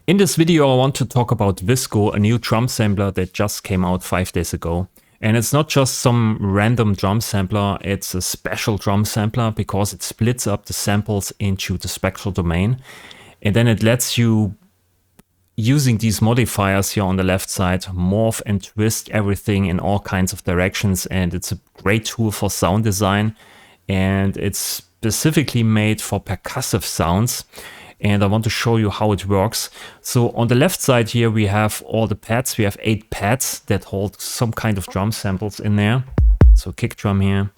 In this video, I want to talk about Visco, a new drum sampler that just came out 5 days ago. And it's not just some random drum sampler, it's a special drum sampler because it splits up the samples into the spectral domain. And then it lets you, using these modifiers here on the left side, morph and twist everything in all kinds of directions. And it's a great tool for sound design. And it's specifically made for percussive sounds. And I want to show you how it works. So on the left side here, we have all the pads. We have 8 pads that hold some kind of drum samples in there. So kick drum here,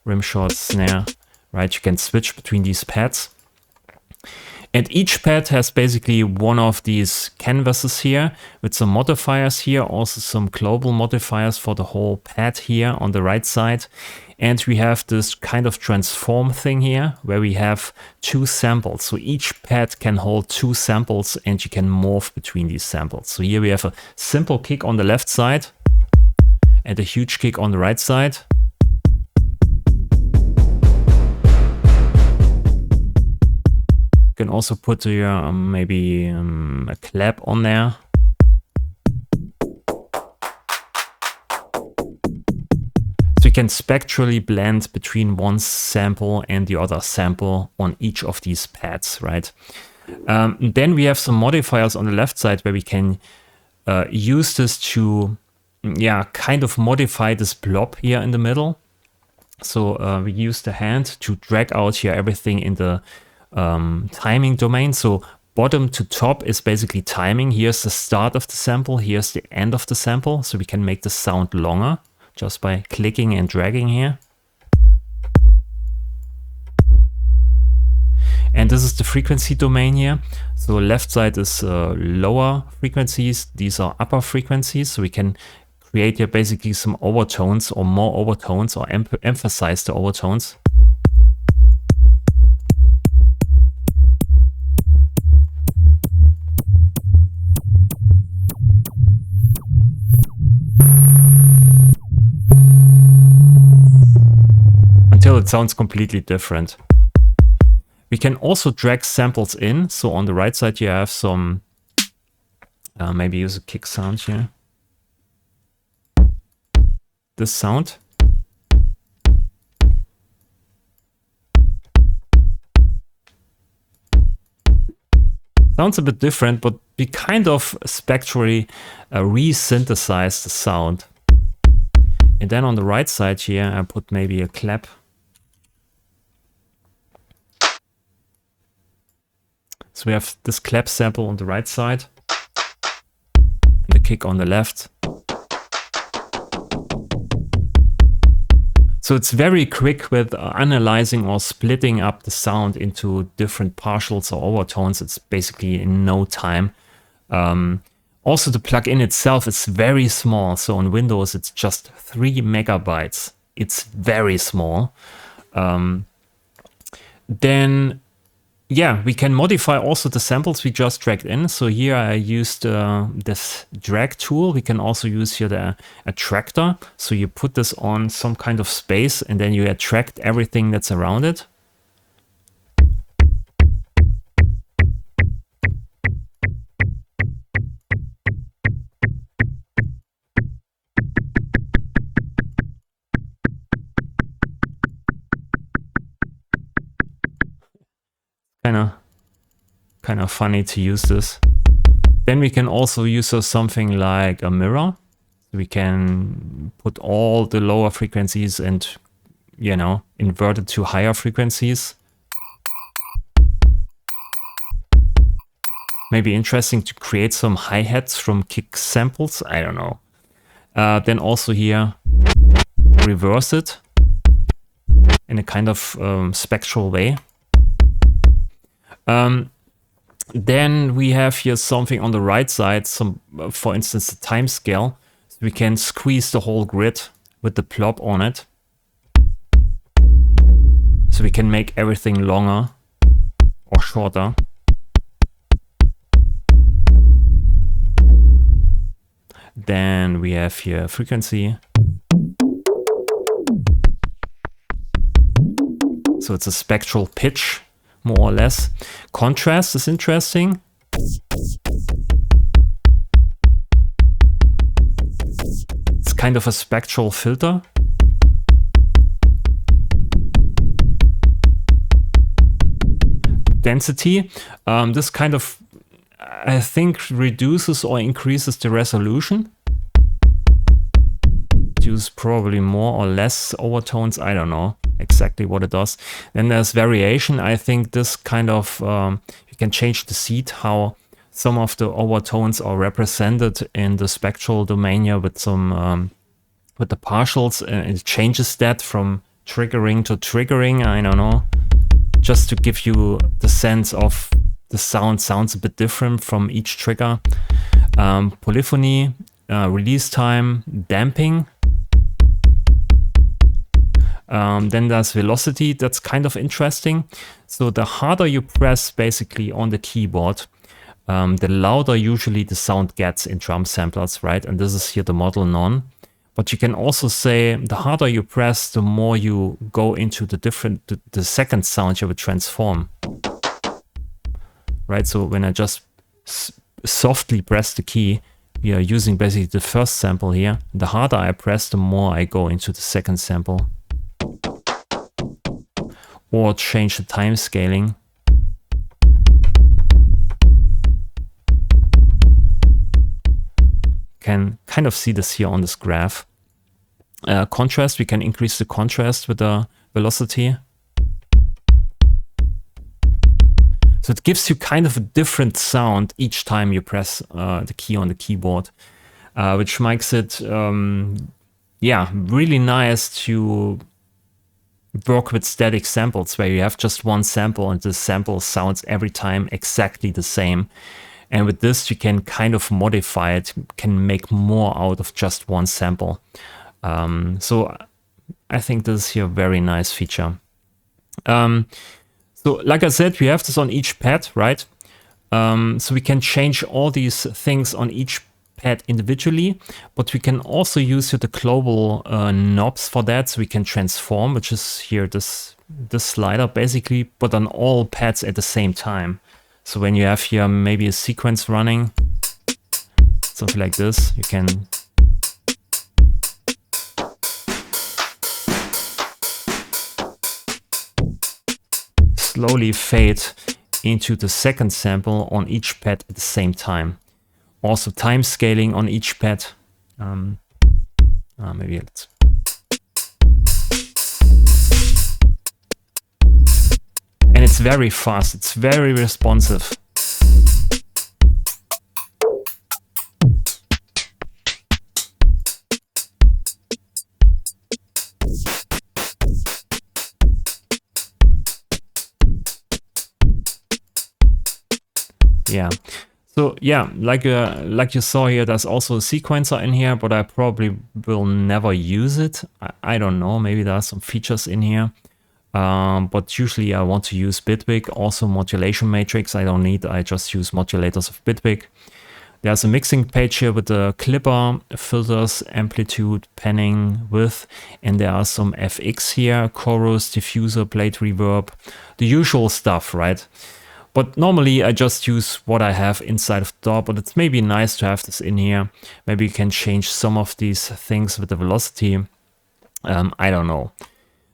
rim shot, snare, right? You can switch between these pads. And each pad has basically one of these canvases here with some modifiers here, also some global modifiers for the whole pad here on the right side. And we have this kind of transform thing here where we have 2 samples. So each pad can hold 2 samples and you can morph between these samples. So here we have a simple kick on the left side and a huge kick on the right side. You can also put here maybe a clap on there. So you can spectrally blend between one sample and the other sample on each of these pads, right? Then we have some modifiers on the left side where we can use this to, kind of modify this blob here in the middle. So we use the hand to drag out here everything in the timing domain. So bottom to top is basically timing. Here's the start of the sample. Here's the end of the sample. So we can make the sound longer just by clicking and dragging here. And this is the frequency domain here. So left side is lower frequencies. These are upper frequencies. So we can create here basically some overtones or more overtones or emphasize the overtones. Until it sounds completely different. We can also drag samples in. So on the right side you have some, maybe use a kick sound here. This sound. Sounds a bit different, but we kind of spectrally re-synthesize the sound. And then on the right side here, I put maybe a clap. So we have this clap sample on the right side and the kick on the left. So it's very quick with analyzing or splitting up the sound into different partials or overtones. It's basically in no time. Also, the plugin itself is very small. So on Windows, it's just 3 megabytes. It's very small. Then we can modify also the samples we just dragged in. So here I used this drag tool. We can also use here the attractor. So you put this on some kind of space and then you attract everything that's around it. Kind of funny to use this. Then we can also use something like a mirror. We can put all the lower frequencies and, invert it to higher frequencies. Maybe interesting to create some hi-hats from kick samples. I don't know. Then also here, reverse it in a kind of spectral way. Then we have here something on the right side, for instance, the time scale. So we can squeeze the whole grid with the blob on it. So we can make everything longer or shorter. Then we have here frequency. So it's a spectral pitch, more or less. Contrast is interesting. kind of a spectral filter. Density. This kind of, I think, reduces or increases the resolution. Use probably more or less overtones. I don't know exactly what it does. Then there's variation. I think this kind of, you can change the seed, how some of the overtones are represented in the spectral domain here with some, with the partials, and it changes that from triggering to triggering. I don't know. Just to give you the sense of the sound sounds a bit different from each trigger. Polyphony, release time, damping. Then there's velocity. That's kind of interesting. So the harder you press basically on the keyboard, the louder usually the sound gets in drum samplers, right? And this is here the model none. But you can also say the harder you press, the more you go into the second sound you would transform. Right, so when I just softly press the key, we are using basically the first sample here. The harder I press, the more I go into the second sample. Or change the time scaling. Can kind of see this here on this graph. Contrast, we can increase the contrast with the velocity. So it gives you kind of a different sound each time you press the key on the keyboard, which makes it, yeah, really nice to work with static samples where you have just one sample and the sample sounds every time exactly the same. And with this, you can kind of modify it, can make more out of just one sample. So I think this is here a very nice feature. So like I said, we have this on each pad, right? So we can change all these things on each pad individually, but we can also use here the global knobs for that. So we can transform, which is here this slider basically, but on all pads at the same time. So when you have here maybe a sequence running, something like this, you can slowly fade into the second sample on each pad at the same time. Also time scaling on each pad. Maybe let's... And it's very fast, it's very responsive. Yeah. So yeah, like you saw here, there's also a sequencer in here, but I probably will never use it. I don't know, maybe there are some features in here. But usually I want to use Bitwig, also modulation matrix. I don't need, I just use modulators of Bitwig. There's a mixing page here with the clipper, filters, amplitude, panning, width, and there are some FX here, chorus, diffuser, plate reverb, the usual stuff, right? But normally I just use what I have inside of the DAW, but it's maybe nice to have this in here. Maybe you can change some of these things with the velocity. I don't know.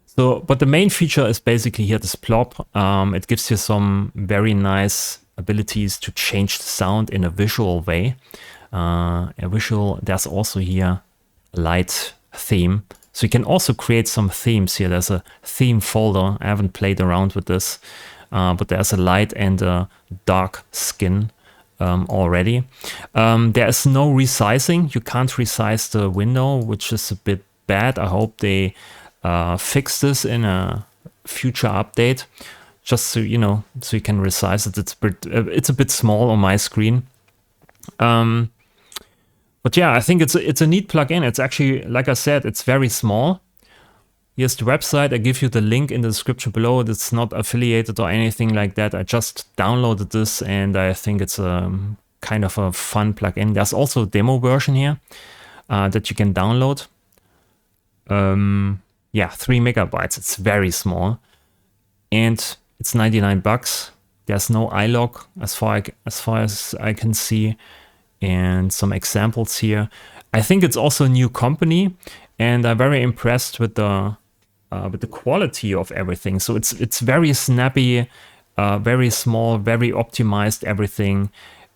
So, but the main feature is basically here this plop. It gives you some very nice abilities to change the sound in a visual way. There's also here a light theme. So you can also create some themes here. There's a theme folder. I haven't played around with this, but there's a light and a dark skin already. There is no resizing. You can't resize the window, which is a bit bad. I hope they fix this in a future update, just so you know, so you can resize it. It's a bit small on my screen, but yeah, I think it's a neat plugin. It's actually, like I said, it's very small. Here's the website. I give you the link in the description below. It's not affiliated or anything like that. I just downloaded this and I think it's a kind of a fun plugin. There's also a demo version here that you can download. Yeah, 3 megabytes. It's very small, and it's 99 bucks. There's no iLog as far as I can see, and some examples here. I think it's also a new company, and I'm very impressed with the quality of everything. So it's very snappy, very small, very optimized everything,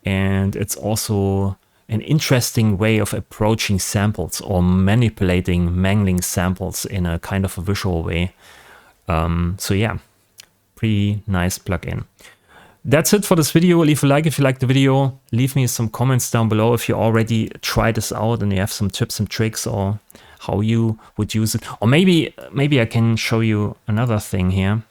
and it's also an interesting way of approaching samples or mangling samples in a kind of a visual way. So yeah, pretty nice plugin. That's it for this video. Leave a like if you liked the video. Leave me some comments down below if you already tried this out and you have some tips and tricks or how you would use it. Or maybe I can show you another thing here.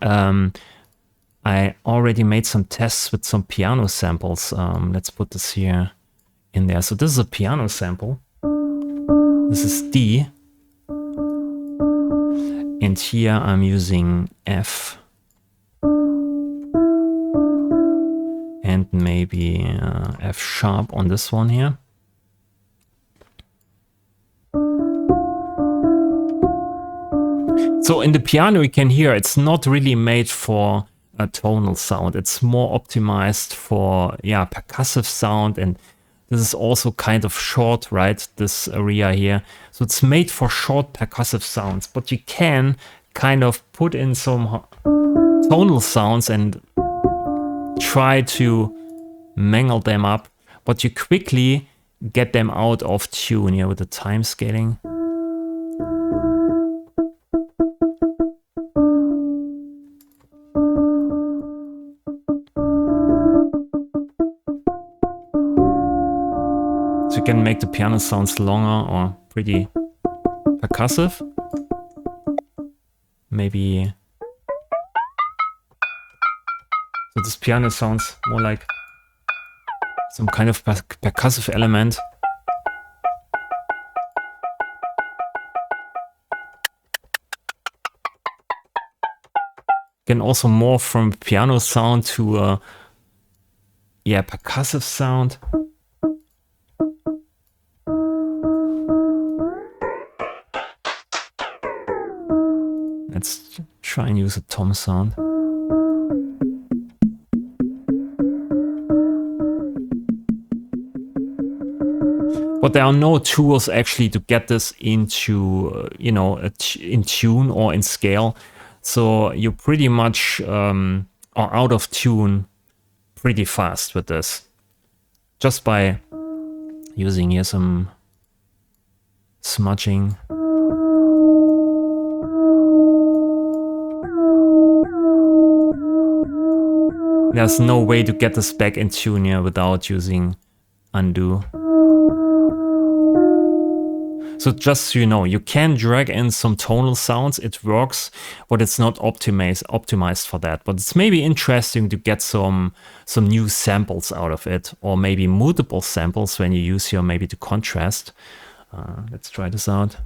I already made some tests with some piano samples. Let's put this here in there. So this is a piano sample. This is D. And here I'm using F. And maybe F sharp on this one here. So in the piano you can hear it's not really made for a tonal sound. It's more optimized for percussive sound, and this is also kind of short, right? This area here. So it's made for short percussive sounds, but you can kind of put in some tonal sounds and try to mangle them up, but you quickly get them out of tune here with the time scaling. So you can make the piano sounds longer or pretty percussive. Maybe so this piano sounds more like some kind of percussive element. You can also morph from piano sound to a percussive sound. Let's try and use a tom sound. But there are no tools actually to get this into, in tune or in scale. So you pretty much are out of tune pretty fast with this. Just by using here some smudging. There's no way to get this back in tune here without using undo. So just so you know, you can drag in some tonal sounds, it works, but it's not optimized for that. But it's maybe interesting to get some new samples out of it, or maybe multiple samples when you use here maybe to contrast. Let's try this out.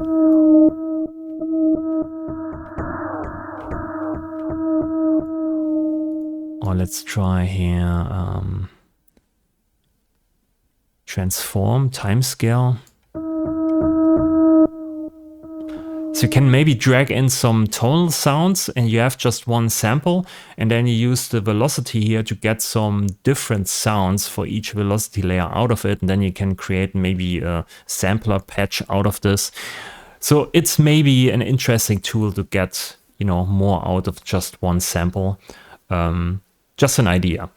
Or let's try here transform, timescale. So you can maybe drag in some tonal sounds and you have just one sample, and then you use the velocity here to get some different sounds for each velocity layer out of it, and then you can create maybe a sampler patch out of this. So it's maybe an interesting tool to get, more out of just one sample. Just an idea.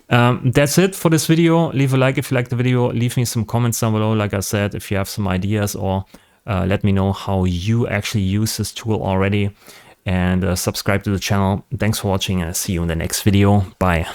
That's it for this video. Leave a like if you liked the video. Leave me some comments down below, like I said, if you have some ideas, or let me know how you actually use this tool already, and subscribe to the channel. Thanks for watching, and I'll see you in the next video. Bye.